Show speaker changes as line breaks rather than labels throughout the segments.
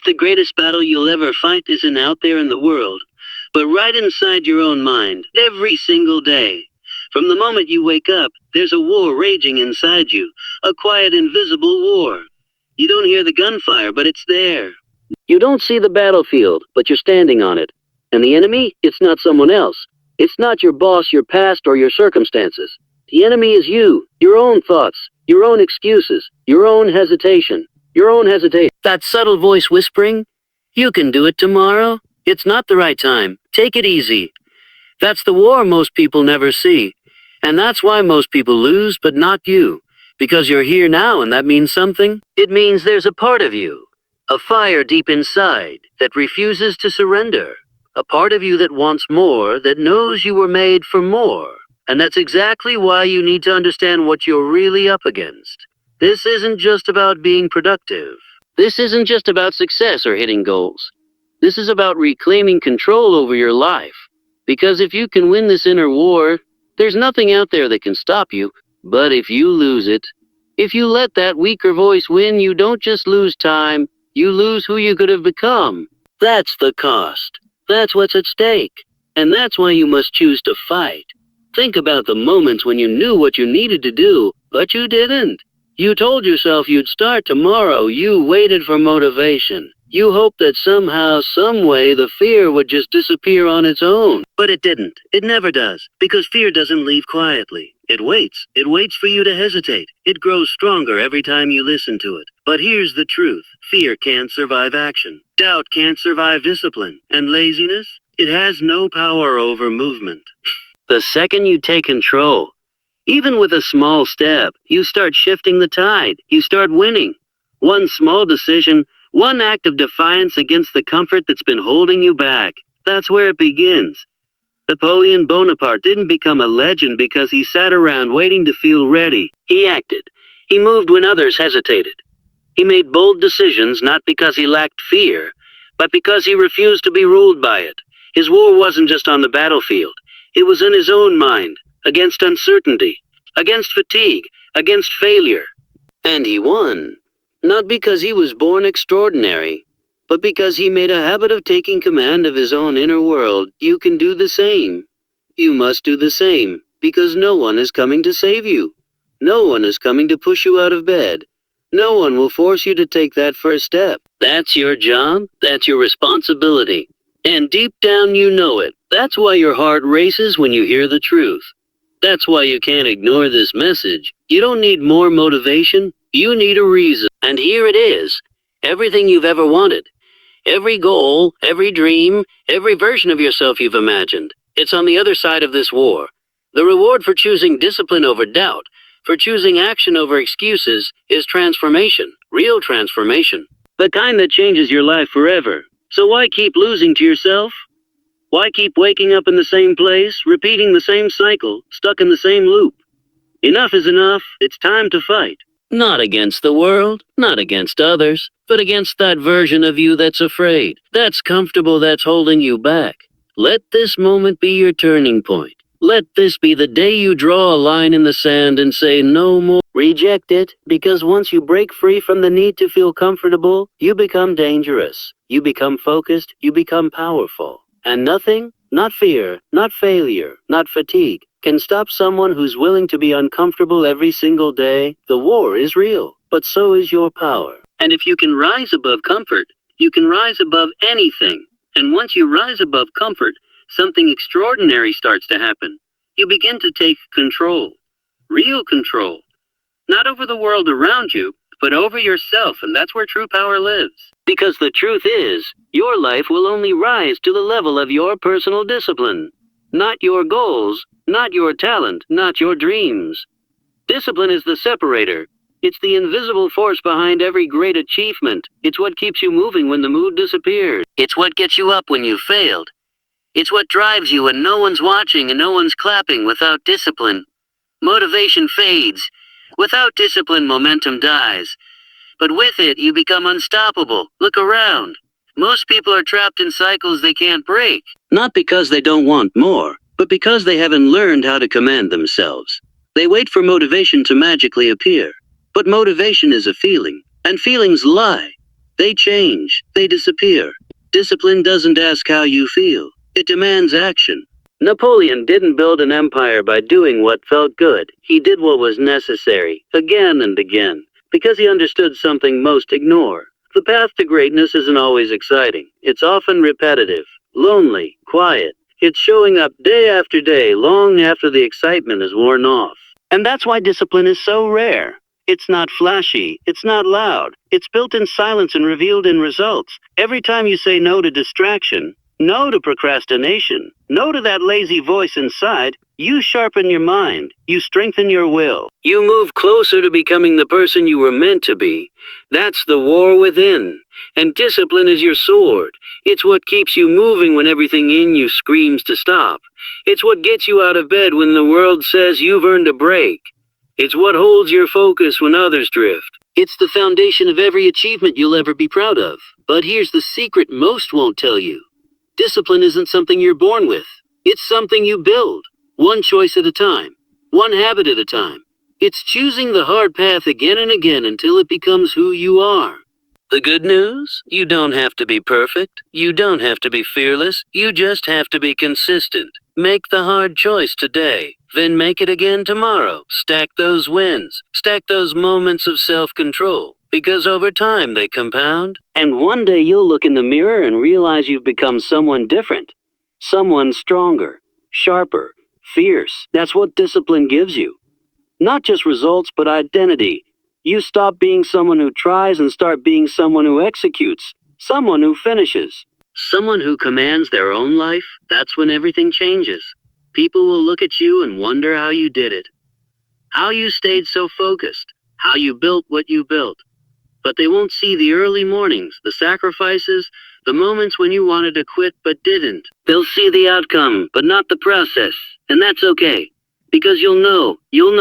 the greatest battle you'll ever fight isn't out there in the world, but right inside your own mind, every single day. From the moment you wake up, there's a war raging inside you, a quiet, invisible war. You don't hear the gunfire, but it's there. You don't see the battlefield, but you're standing on it. And the enemy? It's not someone else. It's not your boss, your past, or your circumstances. The enemy is you, your own thoughts, your own excuses, your own hesitation. That subtle voice whispering, "You can do it tomorrow. It's not the right time. Take it easy." That's the war most people never see. And that's why most people lose, but not you. Because you're here now, and that means something. It means there's a part of you, a fire deep inside, that refuses to surrender. A part of you that wants more, that knows you were made for more. And that's exactly why you need to understand what you're really up against. This isn't just about being productive. This isn't just about success or hitting goals. This is about reclaiming control over your life. Because if you can win this inner war, there's nothing out there that can stop you. But if you lose it, if you let that weaker voice win, you don't just lose time, you lose who you could have become. That's the cost. That's what's at stake. And that's why you must choose to fight. Think about the moments when you knew what you needed to do, but you didn't. You told yourself you'd start tomorrow. You waited for motivation. You hoped that somehow, some way, the fear would just disappear on its own. But it didn't. It never does. Because fear doesn't leave quietly. It waits. It waits for you to hesitate. It grows stronger every time you listen to it. But here's the truth. Fear can't survive action. Doubt can't survive discipline. And laziness? It has no power over movement. The second you take control, even with a small step, you start shifting the tide. You start winning. One small decision, one act of defiance against the comfort that's been holding you back. That's where it begins. Napoleon Bonaparte didn't become a legend because he sat around waiting to feel ready. He acted. He moved when others hesitated. He made bold decisions not because he lacked fear, but because he refused to be ruled by it. His war wasn't just on the battlefield. It was in his own mind, against uncertainty, against fatigue, against failure. And he won. Not because he was born extraordinary, but because he made a habit of taking command of his own inner world. You can do the same. You must do the same, because no one is coming to save you. No one is coming to push you out of bed. No one will force you to take that first step. That's your job. That's your responsibility. And deep down you know it. That's why your heart races when you hear the truth. That's why you can't ignore this message. You don't need more motivation. You need a reason. And here it is. Everything you've ever wanted. Every goal, every dream, every version of yourself you've imagined. It's on the other side of this war. The reward for choosing discipline over doubt, for choosing action over excuses, is transformation. Real transformation. The kind that changes your life forever. So why keep losing to yourself? Why keep waking up in the same place, repeating the same cycle, stuck in the same loop? Enough is enough. It's time to fight. Not against the world, not against others, but against that version of you that's afraid, that's comfortable, that's holding you back. Let this moment be your turning point. Let this be the day you draw a line in the sand and say no more. Reject it, because once you break free from the need to feel comfortable, you become dangerous. You become focused, you become powerful. And nothing, not fear, not failure, not fatigue, can stop someone who's willing to be uncomfortable every single day. The war is real, but so is your power. And if you can rise above comfort, you can rise above anything. And once you rise above comfort, something extraordinary starts to happen. You begin to take control. Real control. Not over the world around you, but over yourself, and that's where true power lives. Because the truth is, your life will only rise to the level of your personal discipline. Not your goals, not your talent, not your dreams. Discipline is the separator. It's the invisible force behind every great achievement. It's what keeps you moving when the mood disappears. It's what gets you up when you've failed. It's what drives you when no one's watching and no one's clapping. Without discipline, motivation fades. Without discipline, momentum dies. But with it, you become unstoppable. Look around. Most people are trapped in cycles they can't break. Not because they don't want more, but because they haven't learned how to command themselves. They wait for motivation to magically appear. But motivation is a feeling, and feelings lie. They change. They disappear. Discipline doesn't ask how you feel. It demands action. Napoleon didn't build an empire by doing what felt good. He did what was necessary, again and again, because he understood something most ignore. The path to greatness isn't always exciting. It's often repetitive, lonely, quiet. It's showing up day after day, long after the excitement is worn off. And that's why discipline is so rare. It's not flashy. It's not loud. It's built in silence and revealed in results. Every time you say no to distraction, no to procrastination, no to that lazy voice inside, you sharpen your mind. You strengthen your will. You move closer to becoming the person you were meant to be. That's the war within. And discipline is your sword. It's what keeps you moving when everything in you screams to stop. It's what gets you out of bed when the world says you've earned a break. It's what holds your focus when others drift. It's the foundation of every achievement you'll ever be proud of. But here's the secret most won't tell you. Discipline isn't something you're born with. It's something you build, one choice at a time, one habit at a time. It's choosing the hard path again and again until it becomes who you are. The good news? You don't have to be perfect. You don't have to be fearless. You just have to be consistent. Make the hard choice today, then make it again tomorrow. Stack those wins. Stack those moments of self-control. Because over time they compound, and one day you'll look in the mirror and realize you've become someone different. Someone stronger, sharper, fierce. That's what discipline gives you. Not just results, but identity. You stop being someone who tries and start being someone who executes. Someone who finishes. Someone who commands their own life. That's when everything changes. People will look at you and wonder how you did it. How you stayed so focused. How you built what you built. But they won't see the early mornings, the sacrifices, the moments when you wanted to quit but didn't. They'll see the outcome, but not the process. And that's okay. Because you'll know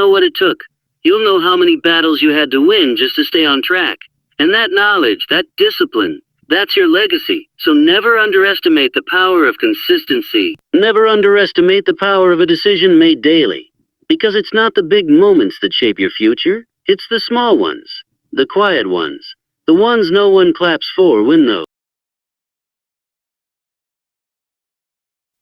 what it took. You'll know how many battles you had to win just to stay on track. And that knowledge, that discipline, that's your legacy. So never underestimate the power of consistency. Never underestimate the power of a decision made daily. Because it's not the big moments that shape your future. It's the small ones. The quiet ones. The ones no one claps for when those.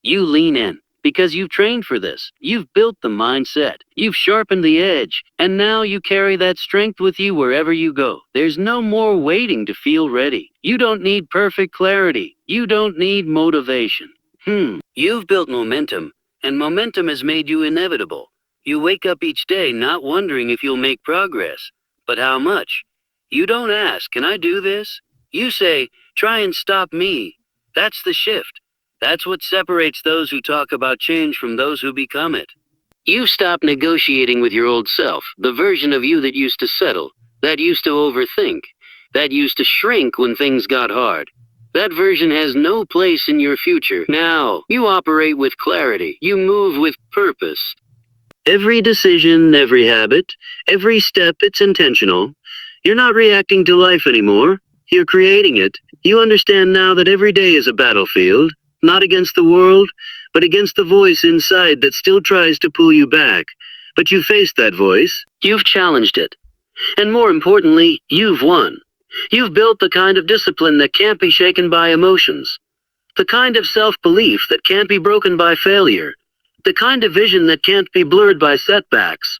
You lean in. Because you've trained for this. You've built the mindset. You've sharpened the edge. And now you carry that strength with you wherever you go. There's no more waiting to feel ready. You don't need perfect clarity. You don't need motivation. You've built momentum. And momentum has made you inevitable. You wake up each day not wondering if you'll make progress. But how much? You don't ask, can I do this? You say, try and stop me. That's the shift. That's what separates those who talk about change from those who become it. You stop negotiating with your old self, the version of you that used to settle, that used to overthink, that used to shrink when things got hard. That version has no place in your future. Now, you operate with clarity. You move with purpose. Every decision, every habit, every step, it's intentional. You're not reacting to life anymore. You're creating it. You understand now that every day is a battlefield. Not against the world, but against the voice inside that still tries to pull you back. But you faced that voice. You've challenged it. And more importantly, you've won. You've built the kind of discipline that can't be shaken by emotions. The kind of self-belief that can't be broken by failure. The kind of vision that can't be blurred by setbacks.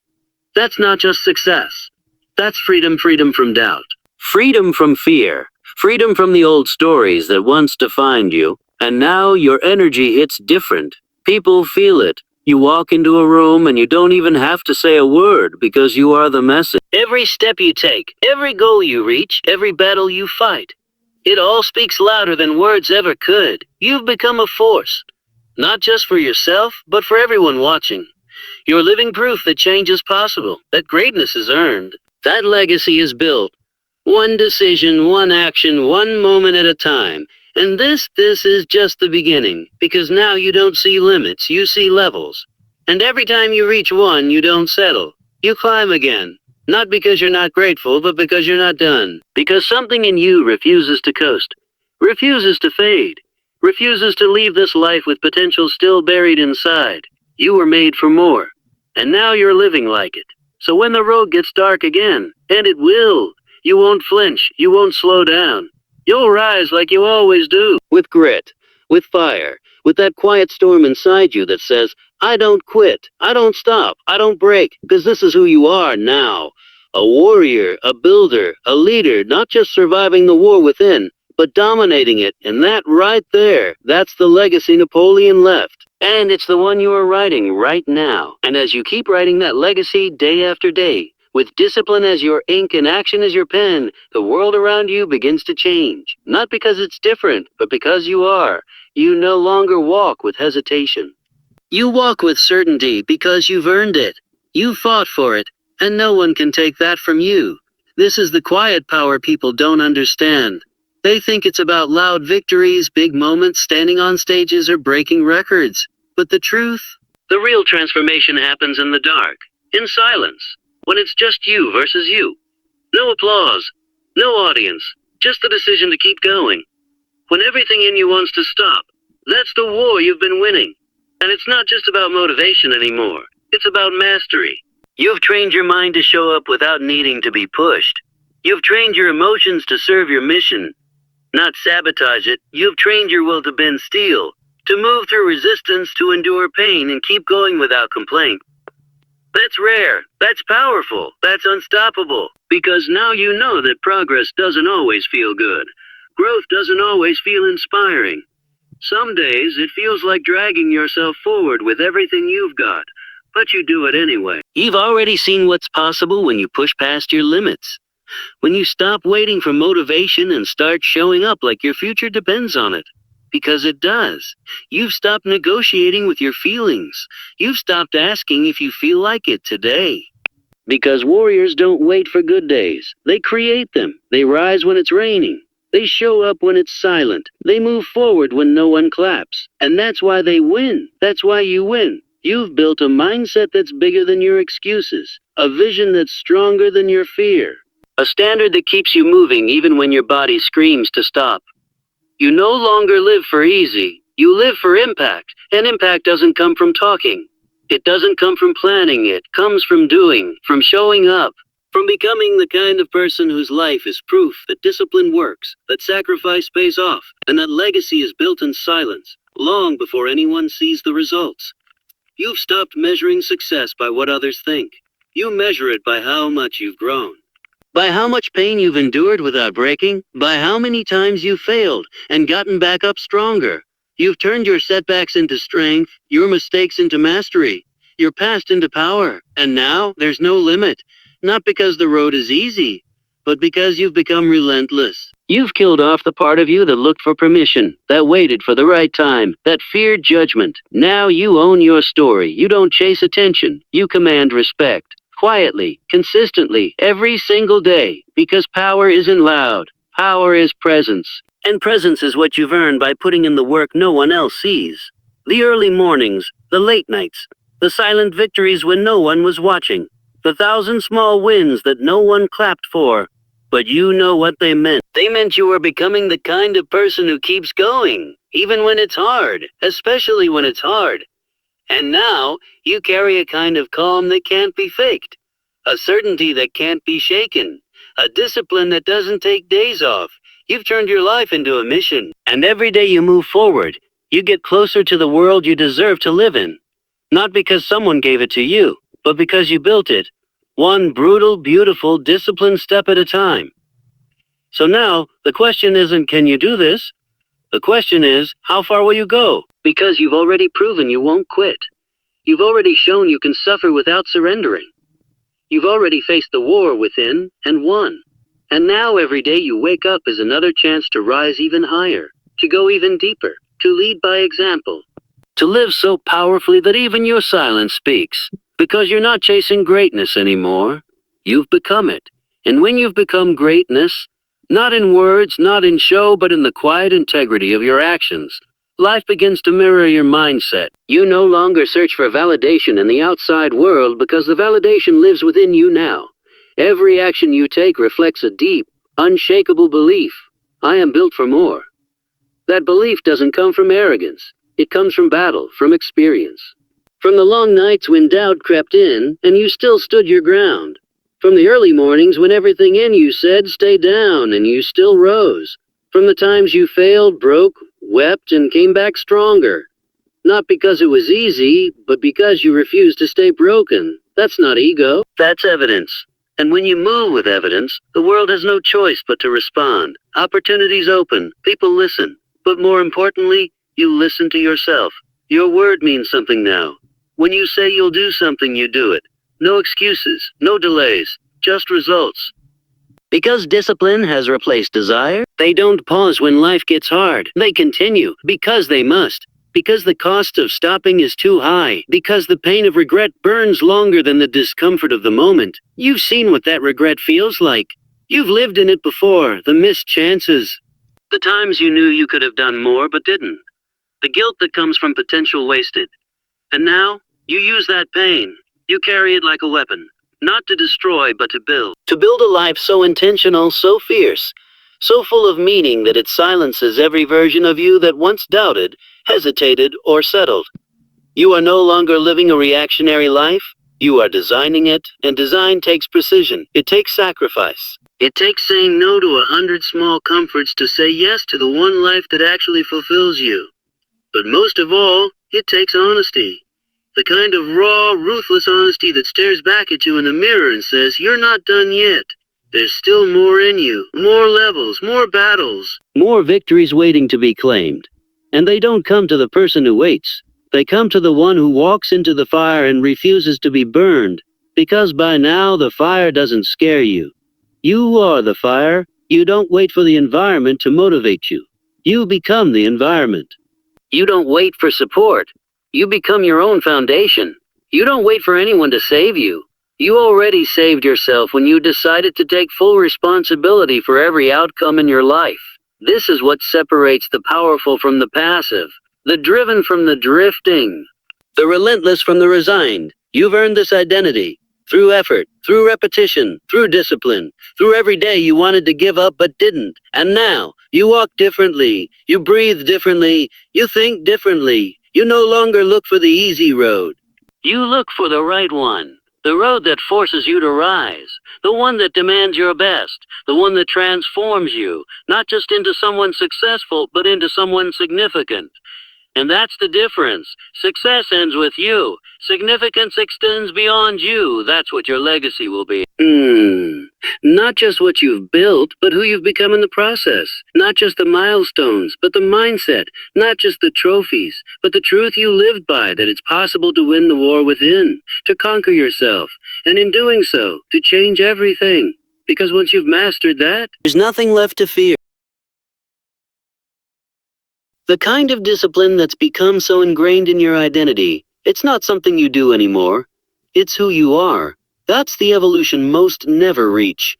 That's not just success. That's freedom from doubt. Freedom from fear. Freedom from the old stories that once defined you. And now your energy hits different. People feel it. You walk into a room and you don't even have to say a word because you are the message. Every step you take, every goal you reach, every battle you fight, it all speaks louder than words ever could. You've become a force. Not just for yourself, but for everyone watching. You're living proof that change is possible, that greatness is earned, that legacy is built. One decision, one action, one moment at a time. And this is just the beginning, because now you don't see limits, you see levels. And every time you reach one, you don't settle. You climb again. Not because you're not grateful, but because you're not done. Because something in you refuses to coast, refuses to fade, refuses to leave this life with potential still buried inside. You were made for more. And now you're living like it. So when the road gets dark again, and it will, you won't flinch, you won't slow down. You'll rise like you always do. With grit, with fire, with that quiet storm inside you that says, I don't quit, I don't stop, I don't break, because this is who you are now. A warrior, a builder, a leader, not just surviving the war within, but dominating it. And that right there, that's the legacy Napoleon left. And it's the one you are writing right now. And as you keep writing that legacy day after day, with discipline as your ink and action as your pen, the world around you begins to change. Not because it's different, but because you are. You no longer walk with hesitation. You walk with certainty because you've earned it. You fought for it, and no one can take that from you. This is the quiet power people don't understand. They think it's about loud victories, big moments, standing on stages, or breaking records. But the truth? The real transformation happens in the dark, in silence, when it's just you versus you. No applause, no audience, just the decision to keep going. When everything in you wants to stop, that's the war you've been winning. And it's not just about motivation anymore. It's about mastery. You've trained your mind to show up without needing to be pushed. You've trained your emotions to serve your mission, not sabotage it. You've trained your will to bend steel, to move through resistance, to endure pain, and keep going without complaint. That's rare. That's powerful. That's unstoppable. Because now you know that progress doesn't always feel good. Growth doesn't always feel inspiring. Some days it feels like dragging yourself forward with everything you've got, but you do it anyway. You've already seen what's possible when you push past your limits. When you stop waiting for motivation and start showing up like your future depends on it. Because it does. You've stopped negotiating with your feelings. You've stopped asking if you feel like it today. Because warriors don't wait for good days. They create them. They rise when it's raining. They show up when it's silent. They move forward when no one claps. And that's why they win. That's why you win. You've built a mindset that's bigger than your excuses. A vision that's stronger than your fear. A standard that keeps you moving even when your body screams to stop. You no longer live for easy. You live for impact. And impact doesn't come from talking. It doesn't come from planning. It comes from doing, from showing up, from becoming the kind of person whose life is proof that discipline works, that sacrifice pays off, and that legacy is built in silence, long before anyone sees the results. You've stopped measuring success by what others think. You measure it by how much you've grown. By how much pain you've endured without breaking, by how many times you've failed and gotten back up stronger. You've turned your setbacks into strength, your mistakes into mastery, your past into power, and now there's no limit. Not because the road is easy, but because you've become relentless. You've killed off the part of you that looked for permission, that waited for the right time, that feared judgment. Now you own your story. You don't chase attention. You command respect. Quietly, consistently, every single day. Because power isn't loud. Power is presence. And presence is what you've earned by putting in the work no one else sees. The early mornings, the late nights, the silent victories when no one was watching. The 1,000 small wins that no one clapped for. But you know what they meant. They meant you were becoming the kind of person who keeps going, even when it's hard, especially when it's hard. And now, you carry a kind of calm that can't be faked. A certainty that can't be shaken. A discipline that doesn't take days off. You've turned your life into a mission. And every day you move forward, you get closer to the world you deserve to live in. Not because someone gave it to you, but because you built it. One brutal, beautiful, disciplined step at a time. So now, the question isn't, can you do this? The question is, how far will you go? Because you've already proven you won't quit. You've already shown you can suffer without surrendering. You've already faced the war within and won. And now every day you wake up is another chance to rise even higher, to go even deeper, to lead by example, to live so powerfully that even your silence speaks. Because you're not chasing greatness anymore. You've become it. And when you've become greatness, not in words, not in show, but in the quiet integrity of your actions, life begins to mirror your mindset. You no longer search for validation in the outside world because the validation lives within you now. Every action you take reflects a deep, unshakable belief. I am built for more. That belief doesn't come from arrogance. It comes from battle, from experience. From the long nights when doubt crept in and you still stood your ground. From the early mornings when everything in you said stay down and you still rose. From the times you failed, broke, wept, and came back stronger. Not because it was easy, but because you refused to stay broken. That's not ego. That's evidence. And when you move with evidence, the world has no choice but to respond. Opportunities open, people listen. But more importantly, you listen to yourself. Your word means something now. When you say you'll do something, you do it. No excuses, no delays, just results. Because discipline has replaced desire, they don't pause when life gets hard. They continue, because they must. Because the cost of stopping is too high. Because the pain of regret burns longer than the discomfort of the moment. You've seen what that regret feels like. You've lived in it before, the missed chances. The times you knew you could have done more but didn't. The guilt that comes from potential wasted. And now, you use that pain. You carry it like a weapon. Not to destroy, but to build. To build a life so intentional, so fierce, so full of meaning that it silences every version of you that once doubted, hesitated, or settled. You are no longer living a reactionary life. You are designing it, and design takes precision. It takes sacrifice. It takes saying no to 100 small comforts to say yes to the one life that actually fulfills you. But most of all, it takes honesty. The kind of raw, ruthless honesty that stares back at you in the mirror and says, "You're not done yet. There's still more in you, more levels, more battles, more victories waiting to be claimed." And they don't come to the person who waits. They come to the one who walks into the fire and refuses to be burned, because by now the fire doesn't scare you. You are the fire. You don't wait for the environment to motivate you. You become the environment. You don't wait for support. You become your own foundation. You don't wait for anyone to save you. You already saved yourself when you decided to take full responsibility for every outcome in your life. This is what separates the powerful from the passive, the driven from the drifting, the relentless from the resigned. You've earned this identity. Through effort, through repetition, through discipline, through every day you wanted to give up but didn't. And now, you walk differently, you breathe differently, you think differently. You no longer look for the easy road. You look for the right one. The road that forces you to rise. The one that demands your best. The one that transforms you, not just into someone successful, but into someone significant. And that's the difference. Success ends with you. Significance extends beyond you. That's what your legacy will be. Not just what you've built, but who you've become in the process. Not just the milestones, but the mindset. Not just the trophies, but the truth you lived by, that it's possible to win the war within, to conquer yourself, and in doing so, to change everything. Because once you've mastered that, there's nothing left to fear. The kind of discipline that's become so ingrained in your identity, it's not something you do anymore. It's who you are. That's the evolution most never reach.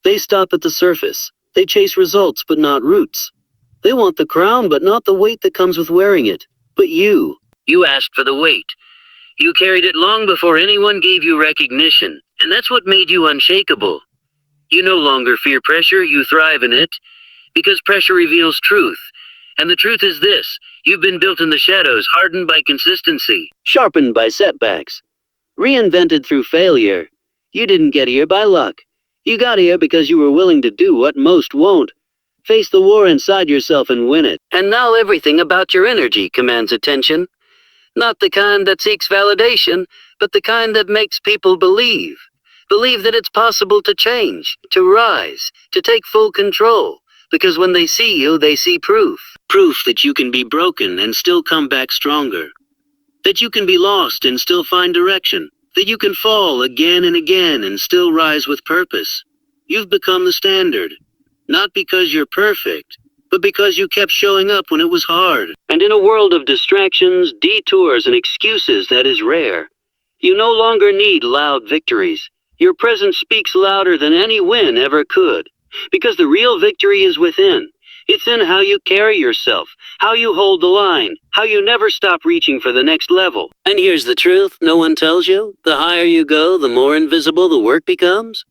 They stop at the surface. They chase results, but not roots. They want the crown, but not the weight that comes with wearing it. But you asked for the weight. You carried it long before anyone gave you recognition, and that's what made you unshakable. You no longer fear pressure, you thrive in it, because pressure reveals truth. And the truth is this: you've been built in the shadows, hardened by consistency, sharpened by setbacks, reinvented through failure. You didn't get here by luck. You got here because you were willing to do what most won't. Face the war inside yourself and win it. And now everything about your energy commands attention. Not the kind that seeks validation, but the kind that makes people believe. Believe that it's possible to change, to rise, to take full control. Because when they see you, they see proof. Proof that you can be broken and still come back stronger. That you can be lost and still find direction. That you can fall again and again and still rise with purpose. You've become the standard. Not because you're perfect, but because you kept showing up when it was hard. And in a world of distractions, detours, and excuses that is rare, you no longer need loud victories. Your presence speaks louder than any win ever could. Because the real victory is within. It's in how you carry yourself, how you hold the line, how you never stop reaching for the next level. And here's the truth no one tells you. The higher you go, the more invisible the work becomes.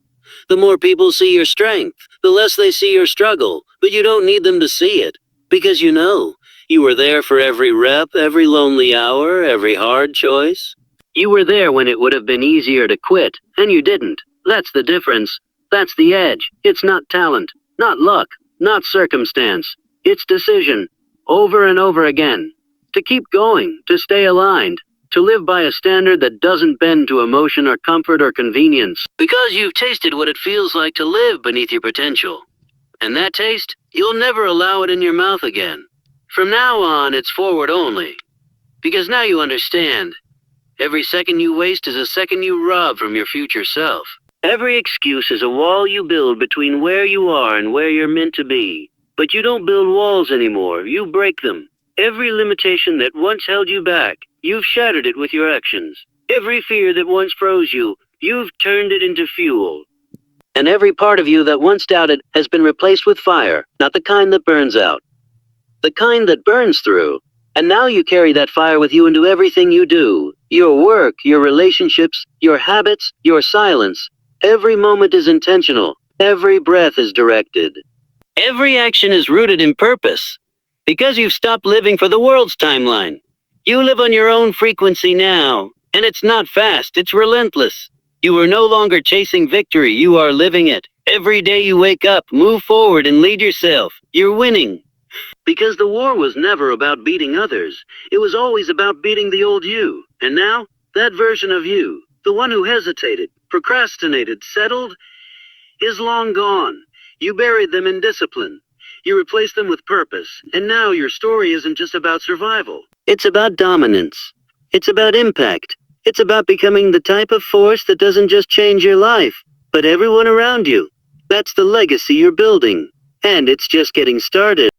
The more people see your strength, the less they see your struggle. But you don't need them to see it. Because you know, you were there for every rep, every lonely hour, every hard choice. You were there when it would have been easier to quit, and you didn't. That's the difference. That's the edge. It's not talent, not luck. not circumstance. It's decision. Over and over again. To keep going, to stay aligned, to live by a standard that doesn't bend to emotion or comfort or convenience. Because you've tasted what it feels like to live beneath your potential. And that taste, you'll never allow it in your mouth again. From now on, it's forward only. Because now you understand. Every second you waste is a second you rob from your future self. Every excuse is a wall you build between where you are and where you're meant to be. But you don't build walls anymore, you break them. Every limitation that once held you back, you've shattered it with your actions. Every fear that once froze you, you've turned it into fuel. And every part of you that once doubted has been replaced with fire, not the kind that burns out. The kind that burns through. And now you carry that fire with you into everything you do. Your work, your relationships, your habits, your silence. Every moment is intentional. Every breath is directed. Every action is rooted in purpose. Because you've stopped living for the world's timeline. You live on your own frequency now. And it's not fast, it's relentless. You are no longer chasing victory, you are living it. Every day you wake up, move forward and lead yourself. You're winning. Because the war was never about beating others. It was always about beating the old you. And now, that version of you, the one who hesitated, procrastinated, settled, is long gone. You buried them in discipline. You replaced them with purpose. And now your story isn't just about survival. It's about dominance. It's about impact. It's about becoming the type of force that doesn't just change your life, but everyone around you. That's the legacy you're building. And it's just getting started.